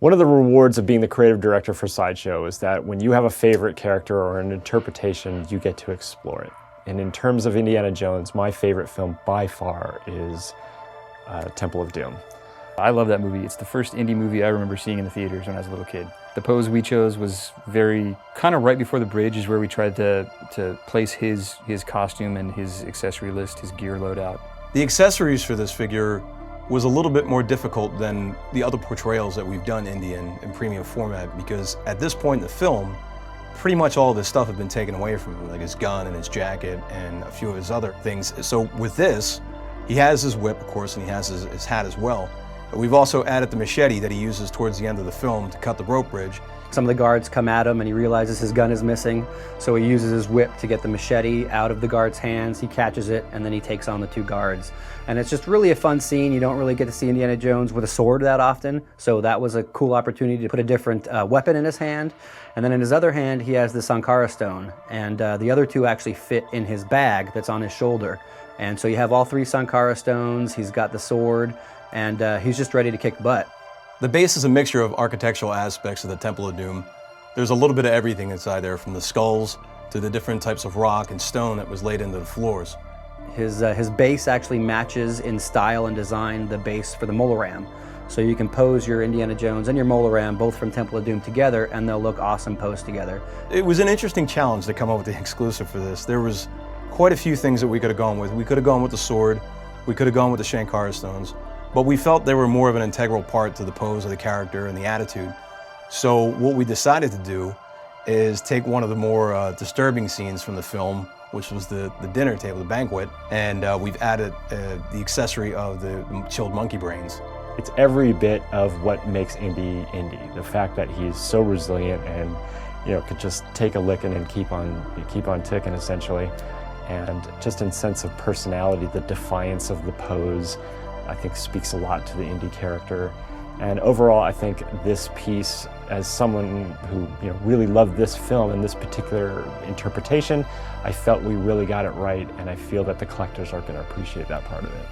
One of the rewards of being the creative director for Sideshow is that when you have a favorite character or an interpretation, you get to explore it. And in terms of Indiana Jones, my favorite film by far is Temple of Doom. I love that movie. It's the first indie movie I remember seeing in the theaters when I was a little kid. The pose we chose was kind of right before the bridge is where we tried to place his costume and his accessory list, his gear loadout. The accessories for this figure was a little bit more difficult than the other portrayals that we've done in premium format, because at this point in the film, pretty much all of this stuff had been taken away from him, like his gun and his jacket and a few of his other things. So with this, he has his whip, of course, and he has his hat as well. But we've also added the machete that he uses towards the end of the film to cut the rope bridge. Some of the guards come at him and he realizes his gun is missing, so he uses his whip to get the machete out of the guard's hands. He catches it and then he takes on the two guards. And it's just really a fun scene. You don't really get to see Indiana Jones with a sword that often, so that was a cool opportunity to put a different weapon in his hand. And then in his other hand, he has the Sankara stone, and the other two actually fit in his bag that's on his shoulder. And so you have all three Sankara stones, he's got the sword, and he's just ready to kick butt. The base is a mixture of architectural aspects of the Temple of Doom. There's a little bit of everything inside there, from the skulls to the different types of rock and stone that was laid into the floors. His base actually matches in style and design the base for the Mola Ram. So you can pose your Indiana Jones and your Mola Ram both from Temple of Doom together, and they'll look awesome posed together. It was an interesting challenge to come up with the exclusive for this. There was quite a few things that we could have gone with. We could have gone with the sword, we could have gone with the Sankara stones, but we felt they were more of an integral part to the pose of the character and the attitude. So what we decided to do is take one of the more disturbing scenes from the film, which was the dinner table, the banquet, and we've added the accessory of the chilled monkey brains. It's every bit of what makes Indy Indy. The fact that he's so resilient and could just take a licking and keep on ticking essentially. And just in sense of personality, the defiance of the pose, I think speaks a lot to the Indy character. And overall, I think this piece, as someone who really loved this film and this particular interpretation, I felt we really got it right, and I feel that the collectors are going to appreciate that part of it.